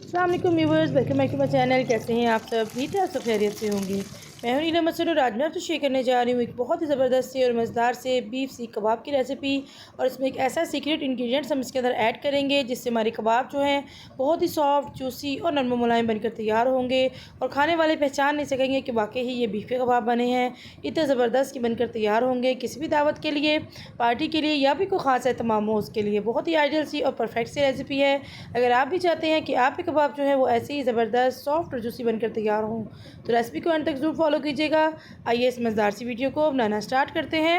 अस्सलाम वालेकुम viewers, welcome back to my channel. कैसे हैं आप सब? उम्मीद है आप सब खैरियत से होंगे। मैं हूं नीलम मसूद और आज मैं आपसे शेयर करने जा रही हूँ एक बहुत ही ज़बरदस्त से और मज़ेदार से बीफ सीख कबाब की रेसिपी। और इसमें एक ऐसा सीक्रेट इंग्रेडिएंट्स हम इसके अंदर ऐड करेंगे जिससे हमारे कबाब जो हैं बहुत ही सॉफ्ट, जूसी और नरम मुलायम बनकर तैयार होंगे और खाने वाले पहचान नहीं सकेंगे कि वाकई ही ये बीफ के कबाब बने हैं। इतने ज़बरदस्त कि बनकर तैयार होंगे किसी भी दावत के लिए, पार्टी के लिए या भी कोई ख़ास एहतमाम हो उसके लिए। बहुत ही आइडियल सी और परफेक्ट सी रेसिपी है। अगर आप भी चाहते हैं कि आपके कबाब जो है वो ऐसे ही ज़बरदस्त, सॉफ्ट और जूसी बनकर तैयार हों तो रेसिपी को अंत तक ज़रूर फॉलो कीजिएगा। आइए इस मज़ेदार सी वीडियो को बनाना स्टार्ट करते हैं।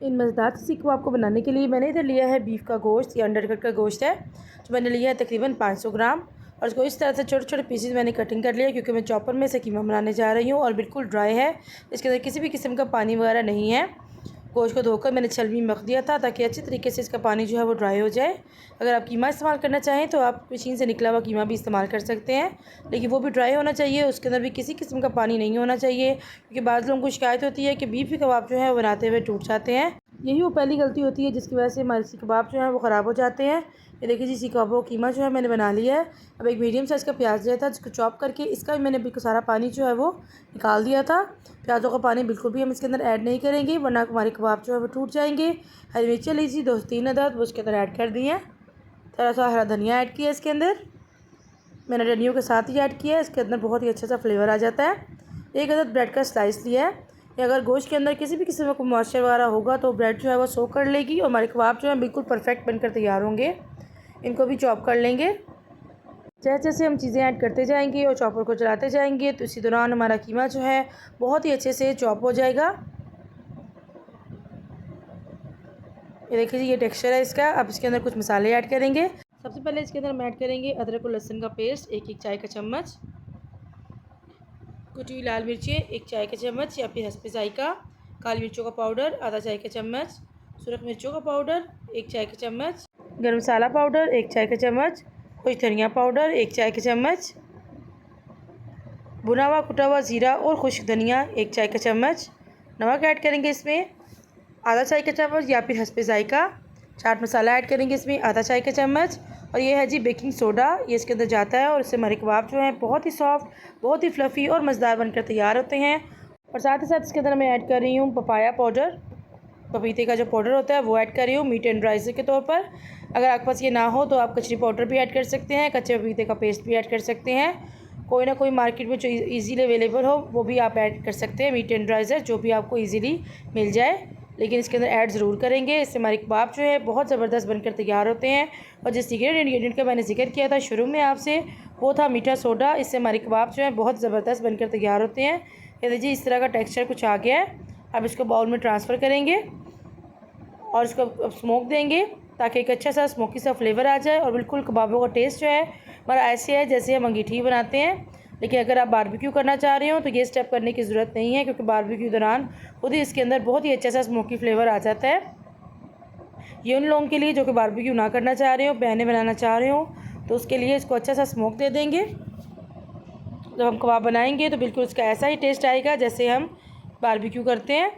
इन मज़ेदार सी कबाब को बनाने के लिए मैंने इधर लिया है बीफ का गोश्त या अंडरकट का गोश्त है, जो मैंने लिया है तकरीबन 500 ग्राम। और इसको इस तरह से छोटे छोटे पीसेज मैंने कटिंग कर लिया क्योंकि मैं चॉपर में से कीमा बनाने जा रही हूँ और बिल्कुल ड्राई है, इसके अंदर किसी भी किस्म का पानी वगैरह नहीं है। गोश्त को धोकर मैंने छलनी में रख दिया था ताकि अच्छी तरीके से इसका पानी जो है वो ड्राई हो जाए। अगर आप कीमा इस्तेमाल करना चाहें तो आप मशीन से निकला हुआ कीमा भी इस्तेमाल कर सकते हैं, लेकिन वो भी ड्राई होना चाहिए, उसके अंदर भी किसी किस्म का पानी नहीं होना चाहिए। क्योंकि बाज़ लोगों को शिकायत होती है कि बीफ के कबाब जो है वो बनाते हुए टूट जाते हैं। यही वो पहली गलती होती है जिसकी वजह से हमारे सीख कबाब जो है वो ख़राब हो जाते हैं। ये देखिए जी, सीख कबाब कीमा जो है मैंने बना लिया है। अब एक मीडियम साइज़ का प्याज लिया था जिसको चॉप करके इसका भी मैंने बिल्कुल सारा पानी जो है वो निकाल दिया था। प्याज़ों का पानी बिल्कुल भी हम इसके अंदर ऐड नहीं करेंगे वरना हमारे कबाब जो है वो टूट जाएंगे। हरी मिर्ची ली थी 2 से 3 अदद, वो इसके अंदर ऐड कर दी हैं। थोड़ा सा हरा धनिया ऐड किया इसके अंदर, मैंने धनियों के साथ ही ऐड किया है, इसके अंदर बहुत ही अच्छा सा फ्लेवर आ जाता है। 1 अदद ब्रेड का स्लाइस लिया है। अगर गोश्त के अंदर किसी भी किस्म का मॉइस्चर वगैरह होगा तो ब्रेड जो है वो सोक कर लेगी और हमारे कबाब जो है बिल्कुल परफेक्ट बनकर तैयार होंगे। इनको भी चॉप कर लेंगे। जैसे जैसे हम चीज़ें ऐड करते जाएंगे और चॉपर को चलाते जाएंगे तो इसी दौरान हमारा कीमा जो है बहुत ही अच्छे से चॉप हो जाएगा। ये देखिए जी, ये टेक्सचर है इसका। अब इसके अंदर कुछ मसाले ऐड करेंगे। सबसे पहले इसके अंदर हम ऐड करेंगे अदरक और लहसुन का पेस्ट 1 चाय का चम्मच, कुटी हुई लाल मिर्चें 1 चाय का चम्मच या फिर हस्बे जायका, काली मिर्चों का पाउडर आधा चाय का चम्मच, सुरख मिर्चों का पाउडर 1 चाय का चम्मच, गरम मसाला पाउडर 1 चाय का चम्मच, कुछ धनिया पाउडर 1 चाय का चम्मच, भुना हुआ कुटा हुआ ज़ीरा और खुश्क धनिया 1 चाय का चम्मच। नमक ऐड करेंगे इसमें आधा चाय का चम्मच या फिर हस्बे जायका। चाट मसाला ऐड करेंगे इसमें आधा चाय का चम्मच। और ये है जी बेकिंग सोडा, ये इसके अंदर जाता है और इससे हमारे कबाब जो हैं बहुत ही सॉफ्ट, बहुत ही फ्लफ़ी और मज़ेदार बनकर तैयार होते हैं। और साथ ही साथ इसके अंदर मैं ऐड कर रही हूँ पपाया पाउडर, पपीते का जो पाउडर होता है वो ऐड कर रही हूँ मीट एंडराइज़र के तौर पर। अगर आपके पास ये ना हो तो आप कचरी पाउडर भी ऐड कर सकते हैं, कच्चे पपीते का पेस्ट भी ऐड कर सकते हैं। कोई ना कोई मार्केट में जो ईज़िली अवेलेबल हो वो भी आप ऐड कर सकते हैं, मीट एंडराइज़र जो भी आपको ईज़िली मिल जाए, लेकिन इसके अंदर ऐड ज़रूर करेंगे। इससे हमारे कबाब जो है बहुत ज़बरदस्त बनकर तैयार होते हैं। और जिस सीक्रेट इंग्रेडिएंट का मैंने जिक्र किया था शुरू में आपसे, वो था मीठा सोडा। इससे हमारे कबाब जो है बहुत ज़बरदस्त बनकर तैयार होते हैं। ये देखिए इस तरह का टेक्सचर कुछ आ गया है। अब इसको बाउल में ट्रांसफ़र करेंगे और इसको स्मोक देंगे ताकि एक अच्छा सा स्मोकी सा फ्लेवर आ जाए और बिल्कुल कबाबों का टेस्ट जो है हमारा ऐसे है जैसे हम अंगीठी बनाते हैं। लेकिन अगर आप बारबेक्यू करना चाह रहे हो तो ये स्टेप करने की ज़रूरत नहीं है क्योंकि बारबेक्यू दौरान खुद ही इसके अंदर बहुत ही अच्छा सा स्मोकी फ्लेवर आ जाता है। ये उन लोगों के लिए जो कि बारबेक्यू ना करना चाह रहे हो, बहनें बनाना चाह रहे हो, तो उसके लिए इसको अच्छा सा स्मोक दे देंगे। जब हम कबाब बनाएंगे तो बिल्कुल इसका ऐसा ही टेस्ट आएगा जैसे हम बारबेक्यू करते हैं।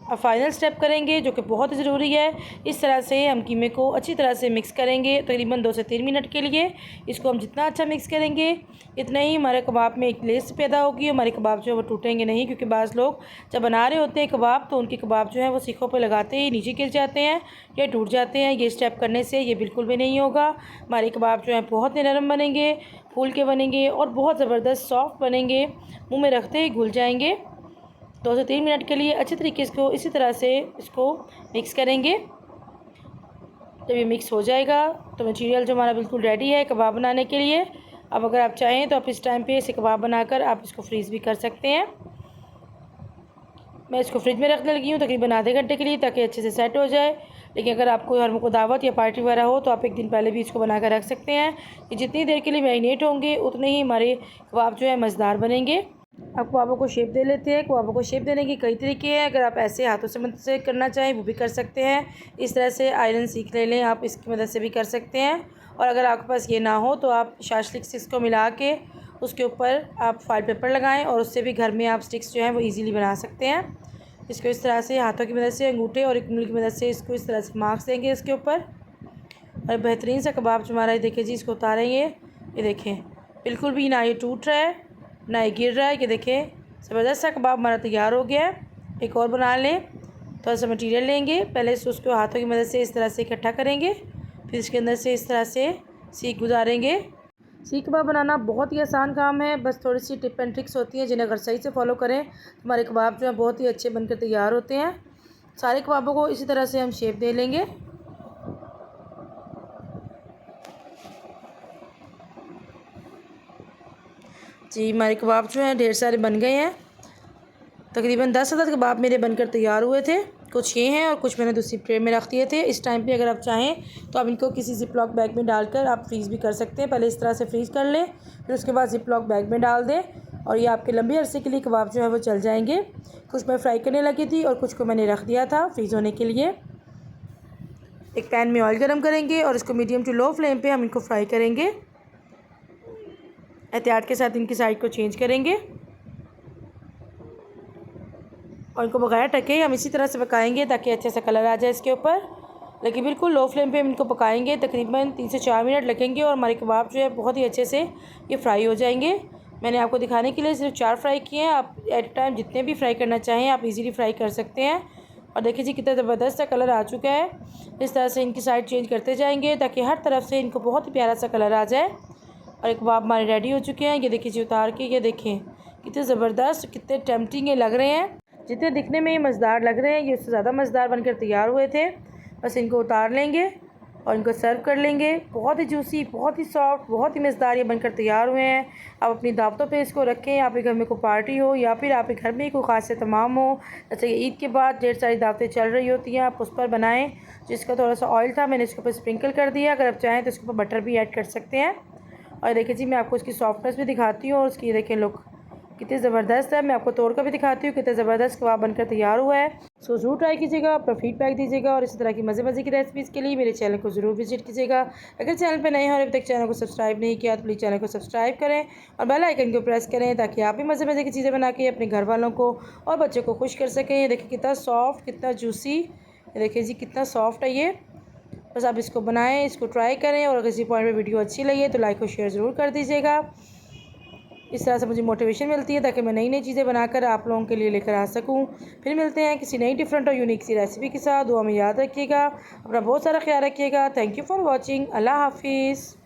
अब फाइनल स्टेप करेंगे जो कि बहुत ज़रूरी है। इस तरह से हम कीमे को अच्छी तरह से मिक्स करेंगे तकरीबन 2 से 3 मिनट के लिए। इसको हम जितना अच्छा मिक्स करेंगे इतना ही हमारे कबाब में एक लेस पैदा होगी, हमारे कबाब जो है वो टूटेंगे नहीं। क्योंकि बाज़ लोग जब बना रहे होते हैं कबाब तो उनके कबाब जो है वो सीखों पर लगाते ही नीचे गिर जाते हैं या टूट जाते हैं। ये स्टेप करने से ये बिल्कुल भी नहीं होगा। हमारे कबाब जो है बहुत नरम बनेंगे, फूल के बनेंगे और बहुत ज़बरदस्त सॉफ्ट बनेंगे, मुँह में रखते ही घुल जाएंगे। 2 से 3 मिनट के लिए अच्छी तरीके से इसी तरह से इसको मिक्स करेंगे। जब ये मिक्स हो जाएगा तो मटीरियल जो हमारा बिल्कुल रेडी है कबाब बनाने के लिए। अब अगर आप चाहें तो आप इस टाइम पे इसे कबाब बनाकर आप इसको फ्रीज़ भी कर सकते हैं। मैं इसको फ्रिज में रखने लगी हूँ तकरीबन आधे घंटे के लिए ताकि अच्छे से सेट हो जाए। लेकिन अगर आपको घर में कोई दावत या पार्टी वगैरह हो तो आप एक दिन पहले भी इसको बना कर रख सकते हैं। ये जितनी देर के लिए मैरिनेट होंगे उतने ही हमारे कबाब जो है मज़ेदार बनेंगे। आप कबाबों को शेप दे लेते हैं। कबाबों को शेप देने के कई तरीके हैं। अगर आप ऐसे हाथों से मदद से करना चाहें वो भी कर सकते हैं। इस तरह से आयरन सीख ले लें, आप इसकी मदद से भी कर सकते हैं। और अगर आपके पास ये ना हो तो आप शाशलिक स्टिक्स को मिला के उसके ऊपर आप फॉइल पेपर लगाएं और उससे भी घर में आप स्टिक्स जो हैं वो ईज़िली बना सकते हैं। इसको इस तरह से हाथों की मदद से, अंगूठे और एक उंगली की मदद से इसको इस तरह से मार्क्स देंगे इसके ऊपर। और बेहतरीन सा कबाब जो हमारा, ये देखिए जी, इसको उतारेंगे। ये देखें बिल्कुल भी ना ये टूट रहा है ना ये गिर रहा है। ये देखें ज़बरदस्त सा कबाब हमारा तैयार हो गया है। एक और बना लें। थोड़ा सा मटीरियल लेंगे, पहले उसको हाथों की मदद से इस तरह से इकट्ठा करेंगे, फिर इसके अंदर से इस तरह से सीख गुजारेंगे। सीख कबाब बनाना बहुत ही आसान काम है, बस थोड़ी सी टिप एंड ट्रिक्स होती हैं जिन्हें अगर सही से फॉलो करें तो हमारे कबाब जो है बहुत ही अच्छे बनकर तैयार होते हैं। सारे कबाबों को इसी तरह से हम शेप दे लेंगे। जी हमारे कबाब जो हैं ढेर सारे बन गए हैं। तकरीबन 10 अदद कबाब मेरे बनकर तैयार हुए थे। कुछ ये हैं और कुछ मैंने दूसरी ट्रे में रख दिए थे। इस टाइम पे अगर आप चाहें तो आप इनको किसी जिपलॉक बैग में डालकर आप फ्रीज़ भी कर सकते हैं। पहले इस तरह से फ्रीज़ कर लें, फिर उसके बाद जिपलॉक बैग में डाल दें और ये आपके लंबे अरसे के लिए कबाब जो है वो चल जाएंगे। कुछ मैं फ्राई करने लगी थी और कुछ को मैंने रख दिया था फ्रीज़ होने के लिए। एक पैन में ऑयल गर्म करेंगे और इसको मीडियम टू लो फ्लेम पर हम इनको फ्राई करेंगे। एहतियात के साथ इनकी साइड को चेंज करेंगे और इनको बगैर ढके हम इसी तरह से पकाएंगे ताकि अच्छे से कलर आ जाए इसके ऊपर। लेकिन बिल्कुल लो फ्लेम पे हम इनको पकाएंगे, तकरीबन 3 से 4 मिनट लगेंगे और हमारे कबाब जो है बहुत ही अच्छे से ये फ्राई हो जाएंगे। मैंने आपको दिखाने के लिए सिर्फ 4 फ्राई किए हैं। आप एट टाइम जितने भी फ्राई करना चाहें आप इजीली फ्राई कर सकते हैं। और देखिए जी कितना ज़बरदस्त सा कलर आ चुका है। इस तरह से इनकी साइड चेंज करते जाएंगे ताकि हर तरफ से इनको बहुत ही प्यारा सा कलर आ जाए। और एक कबाब हमारे रेडी हो चुके हैं। ये देखिए जी उतार के, ये देखें कितने ज़बरदस्त कितने टेम्पटिंग ये लग रहे हैं। जितने दिखने में ये मज़ेदार लग रहे हैं ये उससे ज़्यादा मज़ेदार बनकर तैयार हुए थे। बस इनको उतार लेंगे और इनको सर्व कर लेंगे। बहुत ही जूसी, बहुत ही सॉफ्ट, बहुत ही मज़ेदार ये बनकर तैयार हुए हैं। आप अपनी दावतों पे इसको रखें, आपके घर में कोई पार्टी हो या फिर आपके घर में कोई ख़ास तमाम हो, जैसे ईद के बाद ढेर सारी दावतें चल रही होती हैं, आप उस पर बनाएँ। जिसका थोड़ा सा ऑयल था मैंने इसके ऊपर स्प्रिंकल कर दिया। अगर आप चाहें तो इसके ऊपर बटर भी ऐड कर सकते हैं। और देखिए जी मैं आपको इसकी सॉफ्टनेस भी दिखाती हूँ और उसकी देखें लुक कितनी ज़बरदस्त है। मैं आपको तोड़ कर भी दिखाती हूँ कितने ज़बरदस्त कबाब बनकर तैयार हुआ है। सो ज़रूर ट्राई कीजिएगा, अपना फीडबैक दीजिएगा और इसी तरह की मज़े की रेसिपीज़ के लिए मेरे चैनल को ज़रूर विजिट कीजिएगा। अगर चैनल पर नए हैं और अभी तक चैनल को सब्सक्राइब नहीं किया तो प्लीज़ चैनल को सब्सक्राइब करें और बेल आइकन को प्रेस करें ताकि आप भी मज़े की चीज़ें बना के अपने घर वालों को और बच्चों को खुश कर सकें। देखिए कितना सॉफ्ट, कितना जूसी, देखिए जी कितना सॉफ्ट है ये। बस आप इसको बनाएं, इसको ट्राई करें और अगर किसी पॉइंट में वीडियो अच्छी लगी तो लाइक और शेयर ज़रूर कर दीजिएगा। इस तरह से मुझे मोटिवेशन मिलती है ताकि मैं नई नई चीज़ें बनाकर आप लोगों के लिए लेकर आ सकूं। फिर मिलते हैं किसी नई डिफरेंट और यूनिक सी रेसिपी के साथ। दुआ में याद रखिएगा, अपना बहुत सारा ख्याल रखिएगा। Thank you for watching. अल्लाह हाफिज़।